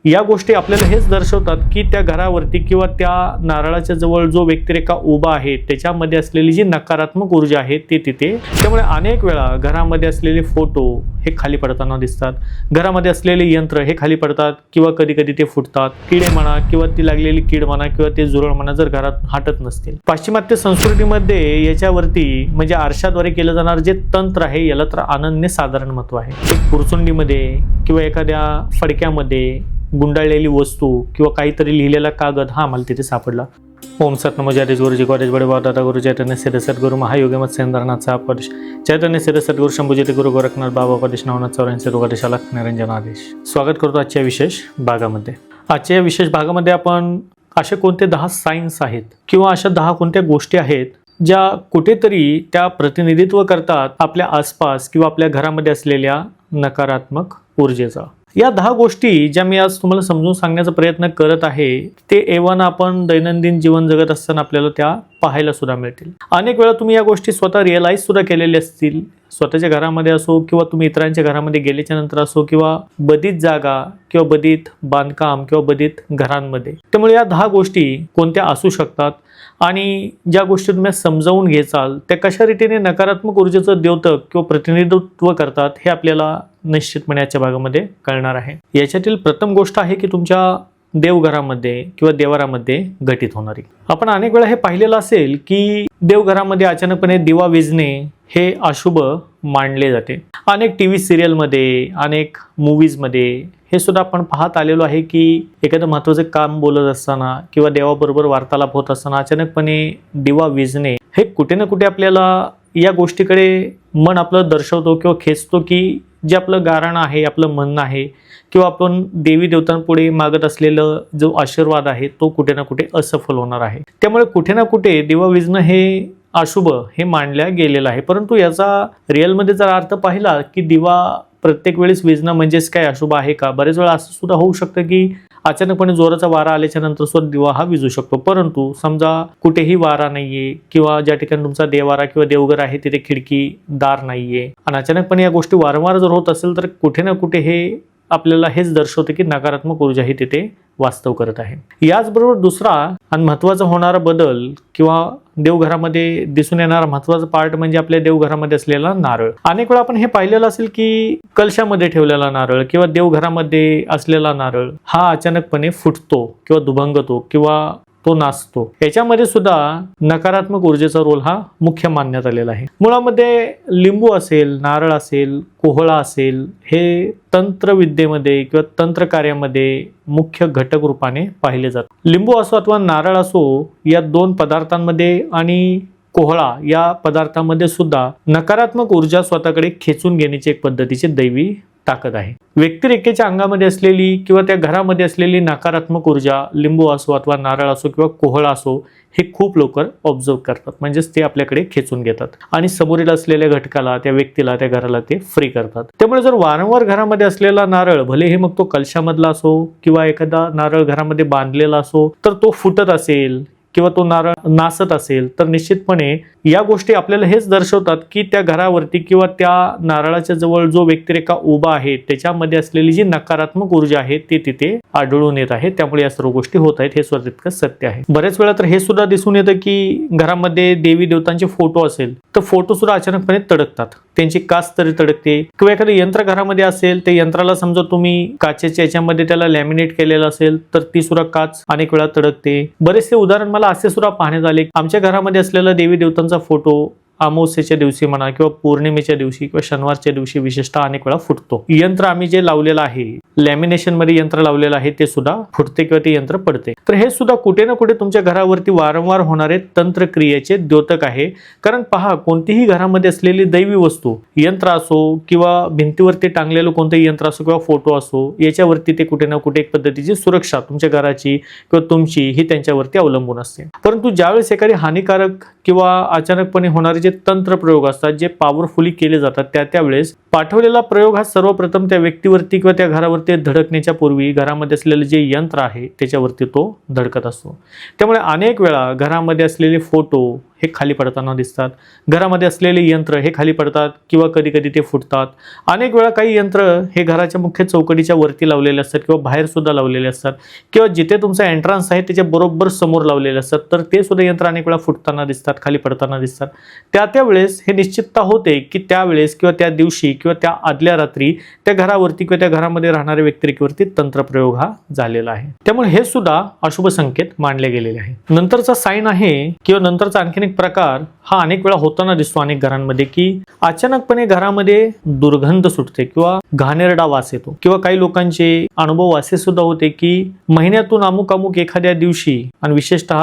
या गोष्टी आपल्याला हेच दर्शवतात की त्या घरावरती किंवा त्या नारळाच्या जवळ जो व्यक्तिरेखा उभा आहे त्याच्यामध्ये असलेली जी नकारात्मक ऊर्जा आहे ती तिथे. त्यामुळे अनेक वेळा घरामध्ये असलेले फोटो हे खाली पडताना दिसतात, घरामध्ये असलेले यंत्र हे खाली पडतात किंवा कधी कधी ते फुटतात. किडे म्हणा किंवा ती लागलेली कीड म्हणा किंवा ते झुरळ म्हणा जर घरात हटत नसतील. पाश्चिमात्य संस्कृतीमध्ये याच्यावरती म्हणजे आरशाद्वारे केलं जाणार जे तंत्र आहे याला तर अनन्य साधारण महत्व आहे. एक पुरचुंडीमध्ये किंवा एखाद्या फडक्यामध्ये गुंडाळलेली वस्तू किंवा काहीतरी लिहिलेला कागद हा आम्हाला तिथे सापडला. ओम सत नमो जय गुरुजी कॉलेज बडे दादा गुरु चैतन्य सिद्ध सद्गुरु महायोगी मत सेंद्रनाथचा पदेश चैतन्य सिद्ध सद्गुरु शंभूजित गुरु गोरखनाथ बाबा पदेश नवनाथ 84 रोगादेशाला निरंजन आदेश. स्वागत करतो आजच्या विशेष भागामध्ये. आजच्या विशेष भागामध्ये आपण असे कोणते 10 सायन्स आहेत किंवा अशा 10 कोणत्या गोष्टी आहेत ज्या कुठेतरी त्या प्रतिनिधित्व करतात आपल्या आसपास किंवा आपल्या घरामध्ये असलेल्या नकारात्मक ऊर्जेचा. या 10 गोष्टी ज्या मी आज तुम्हाला समजून सांगण्याचा प्रयत्न करत आहे ते एव्हाना आपण दैनंदिन जीवन जगत असताना आपल्याला त्या पाहायला सुद्धा मिळतील. अनेक वेळा तुम्ही या गोष्टी स्वतः रिअलाइज सुद्धा केलेल्या असतील, स्वतःच्या घरामध्ये असो किंवा तुम्ही इतरांच्या घरामध्ये गेल्याच्या नंतर असो किंवा बदीत जागा किंवा बदीत बांधकाम किंवा बदीत घरांमध्ये. त्यामुळे या 10 गोष्टी कोणत्या असू शकतात आणि ज्या गोष्टी तुम्ही समजावून घ्याल त्या कशा रीतीने नकारात्मक ऊर्जेचं द्योतक किंवा प्रतिनिधित्व करतात हे आपल्याला निश्चितपणे आजच्या भागामध्ये कळणार आहे. याच्यातील प्रथम गोष्ट आहे की तुमच्या देवघरामध्ये किंवा देवारामध्ये घटित होणारी. आपण अनेक वेळा हे पाहिलेलं असेल की देवघरामध्ये अचानकपणे दिवा विझणे हे अशुभ मानले जाते. अनेक टीव्ही सिरियलमध्ये अनेक मूवीजमध्ये हे सुद्धा आपण पाहत आलेलो आहे की एखादं महत्त्वाचं काम बोलत असताना किंवा देवाबरोबर वार्तालाप होत असताना अचानकपणे दिवा विझणे हे कुठे ना कुठे आपल्याला या गोष्टीकडे मन आपलं दर्शवतो किंवा खेचतो की जे आपलं गारणं आहे, आपलं म्हणणं आहे किंवा आपण देवी देवतांपुढे मागत असलेलं जो आशीर्वाद आहे तो कुठे ना कुठे असफल होणार आहे. त्यामुळे कुठे ना कुठे दिवा विझणं हे अशुभ हे मानल्या गेलेलं आहे. परंतु याचा रिअलमध्ये जर अर्थ पाहिला की दिवा प्रत्येक वेळेस विझणं म्हणजेच काय अशुभ आहे का? बरेच वेळा असं सुद्धा होऊ शकतं की अचानकपणे जोराचा वारा आल्याच्या नंतर सुद्धा दिवा हा विझू शकतो. परंतु समजा कुठेही वारा नाहीये किंवा ज्या ठिकाणी तुमचा देवारा किंवा देवघर आहे तिथे खिडकी दार नाहीये आणि अचानकपणे या गोष्टी वारंवार जर होत असेल तर कुठे ना कुठे हे आपल्याला हेच दर्शवते की नकारात्मक ऊर्जा ही तिथे वास्तव करत आहे. याचबरोबर दुसरा आणि महत्त्वाचा होणारा बदल किंवा देवघरामध्ये दिसून येणारा महत्त्वाचा पार्ट म्हणजे आपल्या देवघरामध्ये असलेला नारळ. अनेक वेळा आपण हे पाहिलेलं असेल की कलशामध्ये ठेवलेला नारळ किंवा देवघरामध्ये असलेला नारळ हा अचानकपणे फुटतो किंवा दुभंगतो किंवा तो नाचतो. याच्यामध्ये सुद्धा नकारात्मक ऊर्जेचा रोल हा मुख्य मानण्यात आलेला आहे. मुळामध्ये लिंबू असेल, नारळ असेल, कोहळा असेल हे तंत्रविद्येमध्ये किंवा तंत्र कार्यामध्ये मुख्य घटक रूपाने पाहिले जातात. लिंबू असो अथवा नारळ असो या 2 पदार्थांमध्ये आणि कोहळा या पदार्थामध्ये सुद्धा नकारात्मक ऊर्जा स्वतःकडे खेचून घेण्याची एक पद्धतीची दैवी ताकद आहे. व्यक्तिरेखेच्या अंगामध्ये असलेली किंवा त्या घरामध्ये असलेली नकारात्मक ऊर्जा लिंबू असो अथवा नारळ असो किंवा कोहळा असो हे खूप लवकर ऑब्झर्व करतात, म्हणजेच ते आपल्याकडे खेचून घेतात आणि समोरील असलेल्या घटकाला, त्या व्यक्तीला, त्या घराला ते फ्री करतात. त्यामुळे जर वारंवार घरामध्ये असलेला नारळ भले हे मग तो कलशामधला असो किंवा एखादा नारळ घरामध्ये बांधलेला असो तर तो फुटत असेल किंवा तो नारळ नाचत असेल तर निश्चितपणे या गोष्टी आपल्याला हेच दर्शवतात की त्या घरावरती किंवा त्या नारळाच्या जवळ जो व्यक्तिरेखा उभा आहे त्याच्यामध्ये असलेली जी नकारात्मक ऊर्जा आहे ती तिथे आढळून येत आहे. त्यामुळे या सर्व गोष्टी होत आहेत हे सुद्धा तितकंच सत्य आहे. बरेच वेळा तर हे सुद्धा दिसून येतं की घरामध्ये देवी देवतांचे फोटो असेल तर फोटो सुद्धा अचानकपणे तडकतात, त्यांची काच तरी तडकते किंवा एखादं यंत्र घरामध्ये असेल ते यंत्राला समजा तुम्ही काचेच्या याच्यामध्ये त्याला लॅमिनेट केलेलं असेल तर ती सुद्धा काच अनेक वेळा तडकते. बरेचसे उदाहरण मला असे सुद्धा पाहण्यात आले. आमच्या घरामध्ये असलेला देवी देवतांचा फोटो अमावस्येच्या दिवशी म्हणा किंवा पौर्णिमेच्या दिवशी किंवा शनिवारच्या दिवशी विशेषतः अनेक वेळा फुटतो. यंत्र आम्ही जे लावलेलं आहे, लॅमिनेशन मध्ये यंत्र लावलेलं आहे ते सुद्धा फुटते किंवा ते यंत्र पडते. तर हे सुद्धा कुठे ना कुठे तुमच्या घरावरती वारंवार होणारे तंत्रक्रियेचे द्योतक आहे. कारण पहा, कोणतीही घरामध्ये असलेली दैवी वस्तू, यंत्र असो किंवा भिंतीवरती टांगलेलं कोणतेही यंत्र असो किंवा फोटो असो, याच्यावरती ते कुठे ना कुठे एक पद्धतीची सुरक्षा तुमच्या घराची किंवा तुमची ही त्यांच्यावरती अवलंबून असते. परंतु ज्यावेळेस एखादी हानिकारक किंवा अचानकपणे होणारे जे तंत्र प्रयोग असतात, जे पॉवरफुली केले जातात, त्यावेळेस पाठवलेला प्रयोग हा सर्वप्रथम त्या व्यक्तीवरती किंवा त्या घरावरती धडकण्याच्या पूर्वी घरामध्ये असलेलं जे यंत्र आहे त्याच्यावरती तो धडकत असतो. त्यामुळे अनेक वेळा घरामध्ये असलेले फोटो हे खाली पडताना दिसतात. घरामध्ये असलेले यंत्र हे खाली पडतात किंवा कधी कधी ते फुटतात. अनेक वेळा काही यंत्र हे घराच्या मुख्य चौकटीच्या वरती लावलेले असतात किंवा बाहेर सुद्धा लावलेले असतात किंवा जिथे तुमचा एंट्रन्स आहे त्याच्या बरोबर समोर लावलेले असतात, तर ते सुद्धा यंत्र अनेक वेळा फुटताना दिसतात, खाली पडताना दिसतात. त्यावेळेस हे निश्चितता होते की त्यावेळेस किंवा त्या दिवशी किंवा त्या आदल्या रात्री त्या घरावरती किंवा त्या घरामध्ये राहणाऱ्या व्यक्तिरेखेवरती तंत्रप्रयोग हा झालेला आहे. त्यामुळे हे सुद्धा अशुभ संकेत मानले गेलेले आहे. नंतरचा साईन आहे किंवा नंतरचा आणखीन एक प्रकार हा अनेक वेळा होताना दिसतो अनेक घरांमध्ये की अचानकपणे घरामध्ये दुर्गंध सुटते किंवा घाणेरडा वास येतो किंवा काही लोकांचे अनुभव असे सुद्धा होते की महिन्यातून अमुक अमुक एखाद्या दिवशी आणि विशेषतः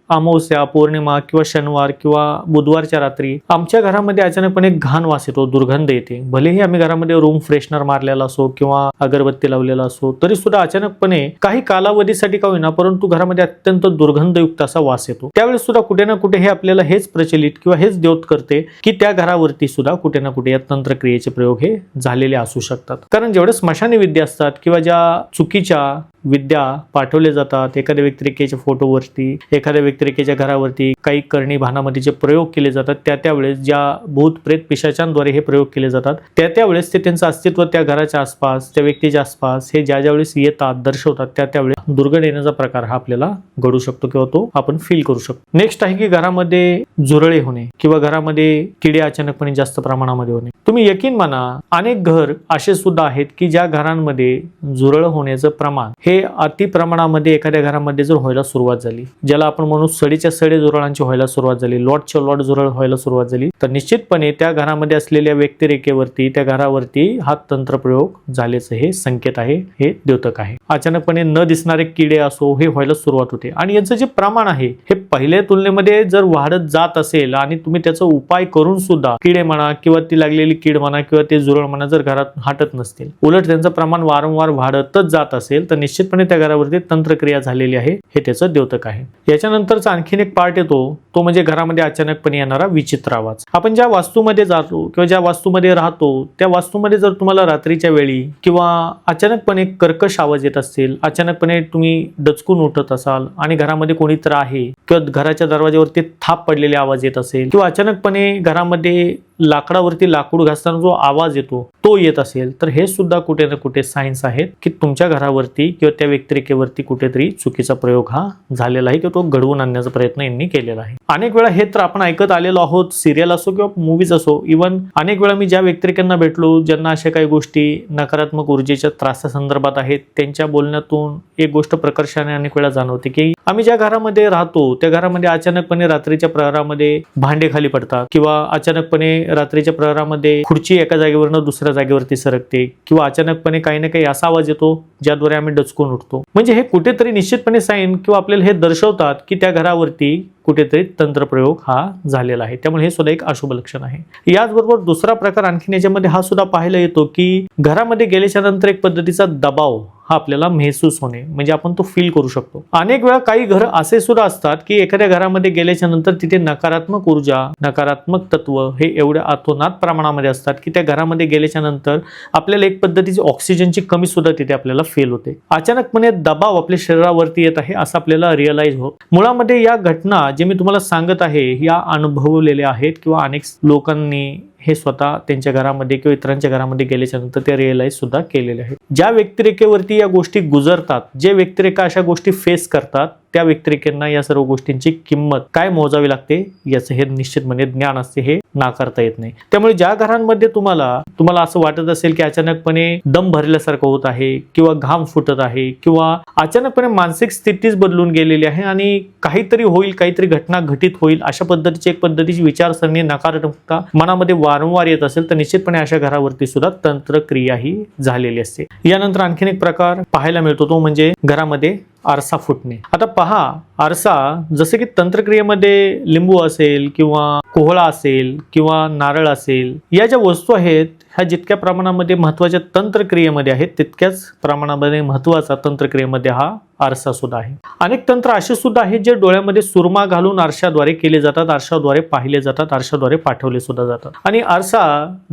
अमावस्या, पौर्णिमा किंवा शनिवार किंवा बुधवारच्या रात्री आमच्या घरामध्ये अचानकपणे घाण वास येतो, दुर्गंध येते. भलेही आम्ही घरामध्ये रूम फ्रेशनर मारलेला असो किंवा अगरबत्ती लावलेला असो तरी सुद्धा अचानकपणे काही कालावधीसाठी का होईना परंतु घरामध्ये अत्यंत दुर्गंधयुक्त असा वास येतो. त्यावेळेस सुद्धा कुठे ना कुठे हे आपल्याला हेच प्रचलित किंवा हेच द्योत करते की त्या घरावरती सुद्धा कुठे ना कुठे या तंत्रक्रियेचे प्रयोग हे झालेले असू शकतात. कारण जेवढे स्मशानी विद्या असतात किंवा ज्या चुकीच्या विद्या पाठवले जातात एखाद्या व्यक्तिरेखेच्या फोटोवरती, एखाद्या व्यक्तिरेखेच्या घरावरती काही करणी भानामतीचे प्रयोग केले जातात, त्यावेळेस ज्या भूत प्रेत पिशाचांद्वारे हे प्रयोग केले जातात त्यावेळेस ते त्यांचं अस्तित्व त्या घराच्या आसपास, त्या व्यक्तीच्या आसपास हे ज्या वेळेस येतात, दर्शवतात त्यावेळेस दुर्गंध येण्याचा प्रकार हा आपल्याला घडू शकतो किंवा तो आपण फील करू शकतो. नेक्स्ट आहे की घरामध्ये झुरळे होणे किंवा घरामध्ये किडे अचानकपणे जास्त प्रमाणामध्ये होणे. तुम्ही यकीन माना अनेक घर असे सुद्धा आहेत की ज्या घरांमध्ये झुरळ होण्याचं प्रमाण हे अति प्रमाणामध्ये एखाद्या घरामध्ये जर व्हायला सुरुवात झाली, ज्याला आपण म्हणू सडीच्या सडे झुरळांची व्हायला सुरुवात झाली, लॉटच्या लॉट झुरळ व्हायला सुरुवात झाली, तर निश्चितपणे त्या घरामध्ये असलेल्या व्यक्तिरेखेवरती त्या घरावरती हा तंत्रप्रयोग झाल्याचं हे संकेत आहे, हे द्योतक आहे. अचानकपणे न दिसणारे किडे असो हे व्हायला सुरुवात होते आणि याचं जे प्रमाण आहे हे पहिल्या तुलनेमध्ये जर वाढत जात असेल आणि तुम्ही त्याचा उपाय करून सुद्धा किडे म्हणा किंवा ती लागलेली कीड म्हणा किंवा ते झुरळ म्हणा जर घरात हटत नसतील, उलट त्यांचं प्रमाण वारंवार वाढतच जात असेल तर निश्चितपणे त्या घरावरती तंत्रक्रिया झालेली आहे, हे त्याचं द्योतक आहे. याच्यानंतरचा आणखीन एक पार्ट येतो तो म्हणजे घरामध्ये अचानकपणे येणारा विचित्र आवाज. आपण ज्या वास्तूमध्ये जातो किंवा ज्या वास्तूमध्ये राहतो त्या वास्तूमध्ये जर तुम्हाला रात्रीच्या वेळी किंवा अचानकपणे कर्कश आवाज येत असेल, अचानकपणे तुम्ही डचकून उठत असाल आणि घरामध्ये कोणीतरी आहे किंवा घराच्या दरवाज्यावरती थाप पडलेले आवाज येत असेल किंवा अचानकपणे घरामध्ये लाकडावरती लाकूड घासताना जो आवाज येतो तो येत असेल तर हे सुद्धा कुठे ना कुठे सायन्स आहेत की तुमच्या घरावरती किंवा त्या व्यक्तिरेखेवरती कुठेतरी चुकीचा प्रयोग हा झालेला आहे किंवा तो घडवून आणण्याचा प्रयत्न यांनी केलेला आहे. अनेक वेळा हे तर आपण ऐकत आलेलो आहोत, सिरियल असो किंवा मूवीज असो. इव्हन अनेक वेळा मी ज्या व्यक्तिरेखांना भेटलो ज्यांना अशा काही गोष्टी नकारात्मक ऊर्जेच्या त्रासासंदर्भात आहेत त्यांच्या बोलण्यातून एक गोष्ट प्रकर्षाने अनेक वेळा जाणवते की आम्ही ज्या घरामध्ये राहतो त्या घरामध्ये अचानकपणे रात्रीच्या प्रहरामध्ये भांडे खाली पडतात किंवा अचानकपणे रात्रीच्या प्रहरामध्ये खुर्ची एका जागेवरनं दुसऱ्या जागेवरती सरकते किंवा अचानकपणे काही ना काही असा आवाज येतो ज्याद्वारे आम्ही डचकून उठतो. म्हणजे हे कुठेतरी निश्चितपणे साईन किंवा आपल्याला हे दर्शवतात की त्या घरावरती कुठेतरी तंत्रप्रयोग हा झालेला आहे. त्यामुळे हे सुद्धा एक अशुभ लक्षण आहे. याचबरोबर दुसरा प्रकार आणखीन याच्यामध्ये हा सुद्धा पाहायला येतो की घरामध्ये गेल्याच्या नंतर एक पद्धतीचा दबाव हा आपल्याला महसूस होणे, म्हणजे आपण तो फील करू शकतो. अनेक वेळा काही घर असे सुद्धा असतात की एखाद्या घरामध्ये गेल्याच्या नंतर तिथे नकारात्मक ऊर्जा, नकारात्मक तत्व हे एवढ्या अतोनात प्रमाणामध्ये असतात की त्या घरामध्ये गेल्याच्या नंतर आपल्याला एक पद्धतीची ऑक्सिजनची कमी सुद्धा तिथे आपल्याला फील होते. अचानकपणे दबाव आपल्या शरीरावरती येत आहे असं आपल्याला रिअलाइज होत. मुळामध्ये या घटना जे मी तुम्हाला सांगत आहे या अनुभवलेल्या आहेत किंवा अनेक लोकांनी हे स्वतः त्यांच्या घरामध्ये किंवा इतरांच्या घरामध्ये गेल्याच्या नंतर ते रिअलाइज सुद्धा केलेले आहेत. ज्या व्यक्तिरेखेवरती या गोष्टी गुजरतात, जे व्यक्तिरेखा अशा गोष्टी फेस करतात त्या व्यक्तिरेखांना या सर्व गोष्टींची किंमत काय मोजावी लागते याचं हे निश्चितपणे ज्ञान असते, हे नाकारता येत नाही. त्यामुळे ज्या घरांमध्ये तुम्हाला असं वाटत असेल की अचानकपणे दम भरल्यासारखं होत आहे किंवा घाम फुटत आहे किंवा अचानकपणे मानसिक स्थितीच बदलून गेलेली आहे आणि काहीतरी होईल, काहीतरी घटना घटित होईल अशा पद्धतीची एक पद्धतीची विचारसरणी, नकारात्मकता मनामध्ये वारंवार येत असेल तर निश्चितपणे अशा घरावरती सुद्धा तंत्रक्रिया ही झालेली असते. यानंतर आणखीन एक प्रकार पाहायला मिळतो तो म्हणजे घरामध्ये आरसा फुटणे. आता पहा, आरसा जसे की तंत्रक्रियेमध्ये लिंबू असेल किंवा कोहळा असेल किंवा नारळ असेल या ज्या वस्तू आहेत ह्या जितक्या प्रमाणामध्ये महत्त्वाच्या तंत्रक्रियेमध्ये आहेत तितक्याच प्रमाणामध्ये महत्त्वाचा तंत्रक्रियेमध्ये हा आरसा सुद्धा आहे. अनेक तंत्र असे सुद्धा आहेत जे डोळ्यामध्ये सुरमा घालून आरशाद्वारे केले जातात, आरशाद्वारे पाहिले जातात, आरशाद्वारे पाठवले सुद्धा जातात. आणि आरसा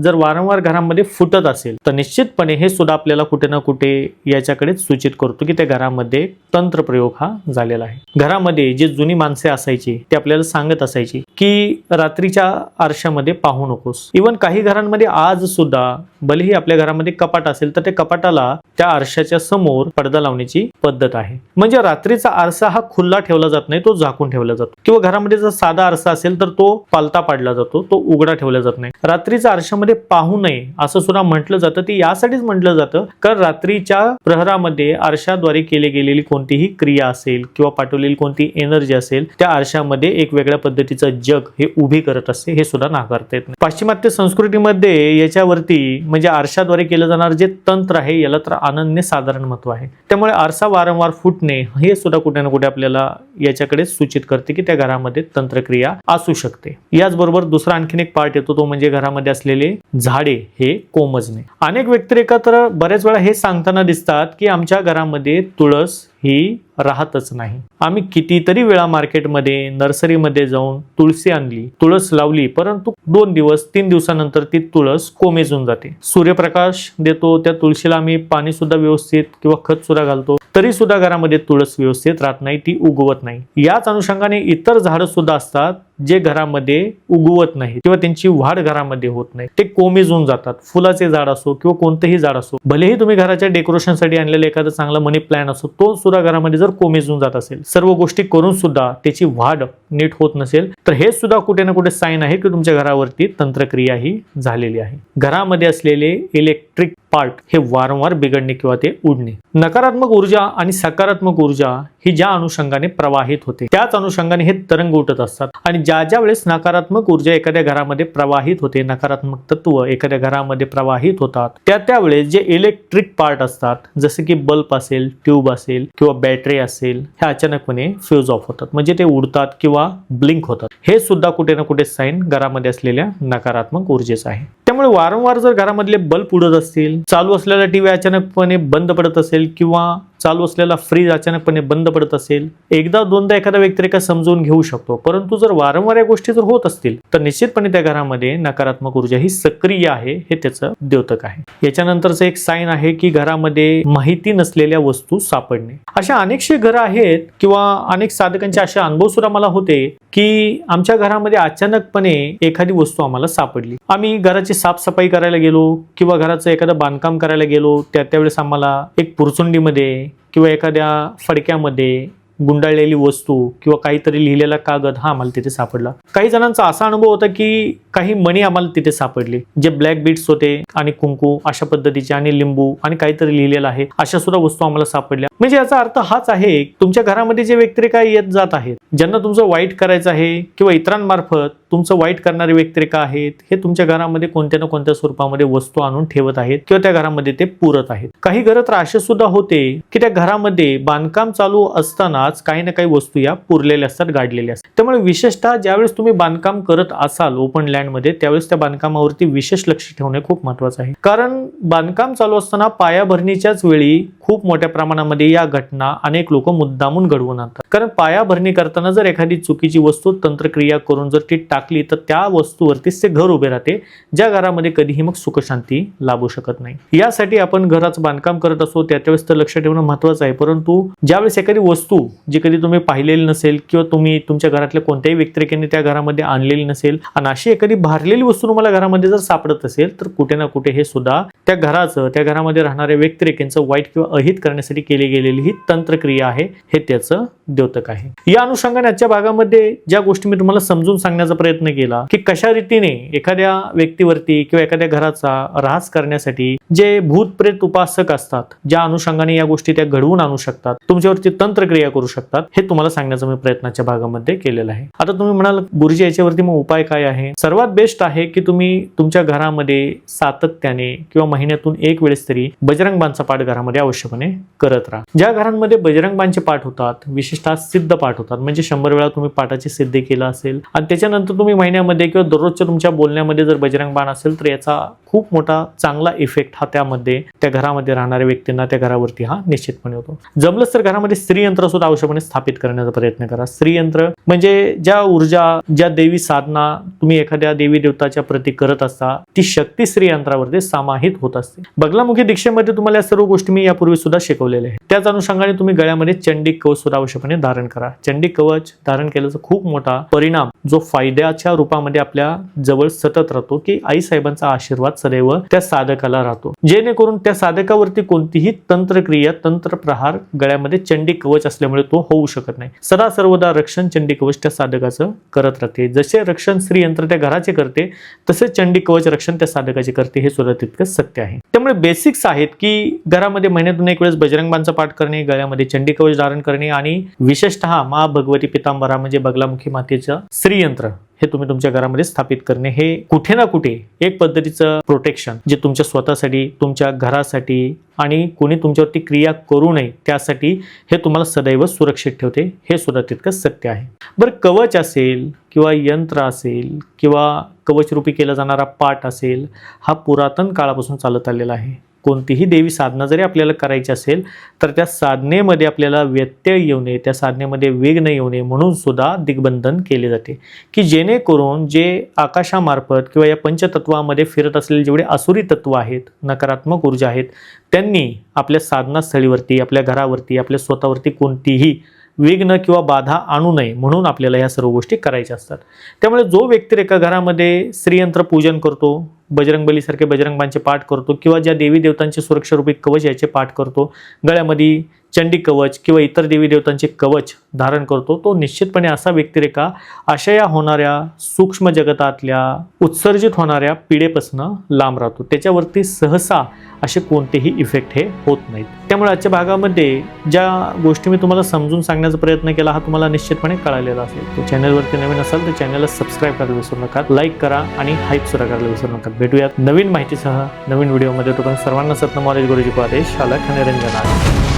जर वारंवार घरामध्ये फुटत असेल तर निश्चितपणे हे सुद्धा आपल्याला कुठे ना कुठे याच्याकडे सूचित करतो की त्या घरामध्ये तंत्रप्रयोग हा झालेला आहे. घरामध्ये जे जुनी माणसे असायची ते आपल्याला सांगत असायची की रात्रीच्या आरशामध्ये पाहू नकोस. इव्हन काही घरांमध्ये आज सुद्धा भलेही आपल्या घरामध्ये कपाट असेल तर त्या कपाटाला त्या आरशाच्या समोर पडदा लावण्याची पद्धत आहे. म्हणजे रात्रीचा आरसा हा खुला ठेवला जात नाही, तो झाकून ठेवला जातो. किंवा घरामध्ये जर साधा आरसा असेल तर तो पालता पाडला जातो, तो उघडा ठेवला जात नाही. रात्रीचा आरशामध्ये पाहू नये असं सुद्धा म्हटलं जातं. ते यासाठीच म्हटलं जातं कारण रात्रीच्या प्रहरामध्ये आरशाद्वारे केली गेलेली कोणतीही क्रिया असेल किंवा पाठवलेली कोणती एनर्जी असेल त्या आरशामध्ये एक वेगळ्या पद्धतीचं जग हे उभी करत असते, हे सुद्धा नाकारता येत नाही. पाश्चिमात्य संस्कृतीमध्ये याच्यावरती म्हणजे आरशाद्वारे केलं जाणार जे तंत्र आहे याला तर अनन्य साधारण महत्व आहे. त्यामुळे आरसा वारंवार फुटणे हे सुद्धा कुठे ना कुठे आपल्याला याच्याकडे सूचित करते की त्या घरामध्ये तंत्रक्रिया असू शकते. याचबरोबर दुसरा आणखीन एक पार्ट येतो तो म्हणजे घरामध्ये असलेले झाडे हे कोमजणे. अनेक व्यक्तिरेखा तर बऱ्याच वेळा हे सांगताना दिसतात की आमच्या घरामध्ये तुळस ही राहतच नाही. आम्ही कितीतरी वेळा मार्केटमध्ये नर्सरीमध्ये जाऊन तुळशी आणली, तुळस लावली, परंतु 2 दिवस 3 दिवसानंतर ती तुळस कोमेजून जाते. सूर्यप्रकाश देतो त्या तुळशीला, आम्ही पाणी सुद्धा व्यवस्थित किंवा खत सुद्धा घालतो, तरी सुद्धा घरामध्ये तुळस व्यवस्थित राहत नाही, ती उगवत नाही. याच अनुषंगाने इतर झाडं सुद्धा असतात जे घरामध्ये उगवत नाही किंवा त्यांची वाढ घरामध्ये होत नाही, ते कोमेजून जातात. फुलाचे झाड असो किंवा कोणतेही झाड असो, भलेही तुम्ही घराच्या डेकोरेशनसाठी आणलेलं एखादं चांगला मनी प्लांट असो, तो सुद्धा घरामध्ये जर कोमेजून जात असेल, सर्व गोष्टी करून सुद्धा त्याची वाढ नीट होत नसेल, तर हे सुद्धा कुठे ना कुठे साईन आहे की तुमच्या घरावरती तंत्रक्रिया ही झालेली आहे. घरामध्ये असलेले इलेक्ट्रिक पार्ट हे वारंवार बिघडणे किंवा ते उडणे. नकारात्मक ऊर्जा आणि सकारात्मक ऊर्जा ही ज्या अनुषंगाने प्रवाहित होते त्याच अनुषंगाने हे तरंग उठत असतात. आणि ज्या वेळेस नकारात्मक ऊर्जा एखाद्या घरामध्ये प्रवाहित होते, नकारात्मक तत्व एखाद्या घरामध्ये प्रवाहित होतात, त्यावेळेस जे इलेक्ट्रिक पार्ट असतात जसे की बल्ब असेल, ट्यूब असेल किंवा बॅटरी असेल, हे अचानकपणे फ्यूज ऑफ होतात, म्हणजे ते उडतात किंवा ब्लिंक होतात. हे सुद्धा कुठे ना कुठे साईन घरामध्ये असलेल्या नकारात्मक ऊर्जेचा आहे. त्यामुळे वारंवार जर घरामधले बल्ब उडत असतील, चालू असलेला टीव्ही अचानकपणे बंद पडत असेल किंवा चालू असलेला फ्रीज अचानकपणे बंद पडत असेल, एकदा दोनदा एखादा व्यक्तिरेखा समजून घेऊ शकतो. परंतु जर वारंवार या गोष्टी जर होत असतील तर निश्चितपणे त्या घरामध्ये नकारात्मक ऊर्जा ही सक्रिय आहे, हे त्याचं द्योतक आहे. याच्यानंतरचं एक साईन आहे की घरामध्ये माहिती नसलेल्या वस्तू सापडणे. अशा अनेकशे घरं आहेत किंवा अनेक साधकांचे असे अनुभव सुद्धा मला होते की आमच्या घरामध्ये अचानकपणे एखादी वस्तू आम्हाला सापडली. आम्ही घराची साफसफाई करायला गेलो किंवा घराचं एखादं बांधकाम करायला गेलो, त्यावेळेस आम्हाला एक पुरचुंडीमध्ये किंवा एखाद्या फडक्यामध्ये गुंडाळलेली वस्तू किंवा काहीतरी लिहिलेला कागद हा आम्हाला तिथे सापडला. काही जणांचा असा अनुभव होता की काही मणी आम्हाला तिथे सापडले, जे ब्लॅक बीट्स होते आणि कुंकू अशा पद्धतीचे आणि लिंबू आणि काहीतरी लिहिलेलं आहे, अशा सुद्धा वस्तू आम्हाला सापडल्या. म्हणजे याचा अर्थ हाच आहे तुमच्या घरामध्ये जे व्यक्तिरेखा येत जात आहेत, ज्यांना तुमचं वाईट करायचं आहे किंवा इतरांमार्फत तुमचं वाईट करणारे व्यक्तिरेखा आहेत, हे तुमच्या घरामध्ये कोणत्या ना कोणत्या स्वरूपामध्ये वस्तू आणून ठेवत आहेत किंवा त्या घरामध्ये ते पुरत आहेत. काही घरं तर असे सुद्धा होते की त्या घरामध्ये बांधकाम चालू असतानाच काही ना काही वस्तू या पुरलेल्या असतात, गाडलेल्या असतात. त्यामुळे विशेषतः ज्यावेळेस तुम्ही बांधकाम करत असाल ओपन लँडमध्ये, त्यावेळेस त्या बांधकामावरती विशेष लक्ष ठेवणे खूप महत्वाचं आहे. कारण बांधकाम चालू असताना पायाभरणीच्याच वेळी खूप मोठ्या प्रमाणामध्ये या घटना अनेक लोक मुद्दामून घडवून आणतात. कारण पायाभरणी करताना जर एखादी चुकीची वस्तू तंत्रक्रिया करून जर ती टाकली तर त्या वस्तूवरतीच ते घर उभे राहते, ज्या घरामध्ये कधीही मग सुखशांती लाभू शकत नाही. यासाठी आपण घराचं बांधकाम करत असो त्यावेळेस तर लक्ष ठेवणं महत्वाचं आहे. परंतु ज्यावेळेस एखादी वस्तू जी कधी तुम्ही पाहिलेली नसेल किंवा तुम्ही तुमच्या घरातल्या कोणत्याही व्यक्तिरेखेने त्या घरामध्ये आणलेली नसेल आणि अशी एखादी भारलेली वस्तू तुम्हाला घरामध्ये जर सापडत असेल तर कुठे ना कुठे हे सुद्धा त्या घराचं, त्या घरामध्ये राहणाऱ्या व्यक्तिरेखेंचं वाईट किंवा अहित करण्यासाठी केली गेलेली ही तंत्रक्रिया आहे, हे त्याचं द्योतक आहे. या अनुषंगाने आजच्या भागामध्ये ज्या गोष्टी मी तुम्हाला समजून सांगण्याचा प्रयत्न केला की कशा रीतीने एखाद्या व्यक्तीवरती किंवा एखाद्या घराचा ऱ्हास करण्यासाठी जे भूत प्रेत उपासक असतात, ज्या अनुषंगाने या गोष्टी त्या घडवून आणू शकतात, तुमच्यावरती तंत्रक्रिया करू शकतात, हे तुम्हाला सांगण्याचा मी प्रयत्नाच्या भागामध्ये केलेला आहे. आता तुम्ही म्हणाल गुरुजी याच्यावरती मग उपाय काय आहे? सर्वात बेस्ट आहे की तुम्ही तुमच्या घरामध्ये सातत्याने किंवा महिन्यातून एक वेळेस तरी बजरंग बाणचा पाठ घरामध्ये आवश्यकपणे करत राहा. ज्या घरांमध्ये बजरंग बाणचे पाठ होतात, विशेषतः सिद्ध पाठ होतात, म्हणजे 100 वेळा तुम्ही पाठाची सिद्ध केला असेल आणि त्याच्यानंतर तुम्ही महिन्यामध्ये किंवा दररोजच्या तुमच्या बोलण्यामध्ये जर बजरंग बाण असेल तर याचा खूप मोठा चांगला इफेक्ट हा त्यामध्ये त्या घरामध्ये राहणाऱ्या व्यक्तींना त्या घरावरती हा निश्चितपणे होतो. जमलंच तर घरामध्ये स्त्री यंत्र सुद्धा आवश्यकपणे स्थापित करण्याचा प्रयत्न करा. स्त्री यंत्र म्हणजे ज्या ऊर्जा, ज्या देवी साधना तुम्ही एखाद्या देवी देवताच्या प्रती करत असता, ती शक्ती स्त्री यंत्रावरती समाहित होत असते. बगलामुखी दीक्षेमध्ये तुम्हाला या सर्व गोष्टी मी यापूर्वी सुद्धा शिकवलेल्या आहेत. त्याच अनुषंगाने तुम्ही गळ्यामध्ये चंडी कवच सुद्धा आवश्यकपणे धारण करा. चंडी कवच धारण केल्याचा खूप मोठा परिणाम जो फायद्याच्या रूपामध्ये आपल्या जवळ सतत राहतो, की आई साहेबांचा आशीर्वाद सदैव त्या साधकाला राहतो, जेणेकरून त्या साधकावरती कोणतीही तंत्रक्रिया, तंत्रप्रहार गळ्यामध्ये चंडी कवच असल्यामुळे तो होऊ शकत नाही. सदा सर्वदा रक्षण चंडी कवच त्या साधकाचं करत राहते. जसे रक्षण स्त्री यंत्र त्या घराचे करते, तसे चंडी कवच रक्षण त्या साधकाचे करते. हे सुद्धा तितकंच सत्य आहे. त्यामुळे बेसिक्स आहेत की घरामध्ये महिन्यातून एक वेळेस बजरंगबाणचा पाठ करणे, गळ्यामध्ये चंडी कवच धारण करणे आणि विशेषतः मा भगवती पितांबरा म्हणजे बगलामुखी मातेचं श्रीयंत्र हे तुम्ही तुमच्या घरामध्ये स्थापित करणे, हे कुठे ना कुठे एक पद्धतीचं प्रोटेक्शन जे तुमच्या स्वतःसाठी, तुमच्या घरासाठी आणि कोणी तुमच्यावरती क्रिया करू नये त्यासाठी हे तुम्हाला सदैव सुरक्षित ठेवते. हे सुद्धा तितकंच सत्य आहे. बरं, कवच असेल किंवा यंत्र असेल किंवा कवचरूपी केला जाणारा पाठ असेल, हा पुरातन काळापासून चालत आलेला आहे. कोणतीही देवी साधना जरी आपल्याला करायची असेल तर त्या साधनेमध्ये आपल्याला व्यत्यय येऊ नये, त्या साधनेमध्ये विघ्न येऊ नये म्हणून सुद्धा दिग्बंधन केले जाते, की जेणेकरून जे आकाशामार्फत किंवा या पंचतत्वामध्ये फिरत असलेले जेवढे आसुरी तत्व आहेत, नकारात्मक ऊर्जा आहेत, त्यांनी आपल्या साधनास्थळीवरती, आपल्या घरावरती, आपल्या स्वतःवरती कोणतीही विघ्न किंवा बाधा आणू नये म्हणून आपल्याला ह्या सर्व गोष्टी करायच्या असतात. त्यामुळे जो व्यक्ती एका घरामध्ये श्रीयंत्र पूजन करतो, बजरंगबलीसारखे बजरंगबाणचे पाठ करतो किंवा ज्या देवी देवतांचे सुरक्षारूपी कवच याचे पाठ करतो, गळ्यामध्ये चंडी कवच किंवा इतर देवी देवतांचे कवच धारण करतो, तो निश्चितपणे असा व्यक्तिरेखा अशा होणाऱ्या सूक्ष्म जगतातल्या उत्सर्जित होणाऱ्या पिढेपासून लांब राहतो. त्याच्यावरती सहसा असे कोणतेही इफेक्ट हे होत नाहीत. त्यामुळे आजच्या भागामध्ये ज्या गोष्टी मी तुम्हाला समजून सांगण्याचा प्रयत्न केला हा तुम्हाला निश्चितपणे कळालेला असेल. तो चॅनलवरती नवीन असाल तर चॅनलला सबस्क्राईब करायला विसरू नका, लाईक करा आणि हाईप सुद्धा करायला विसरू नका. भेटूयात नवीन माहितीसह नवीन व्हिडिओमध्ये. तोपर्यंत सर्वांना सत्य नॉलेज गुरुजी को आदेश. शाला खनिरंजन.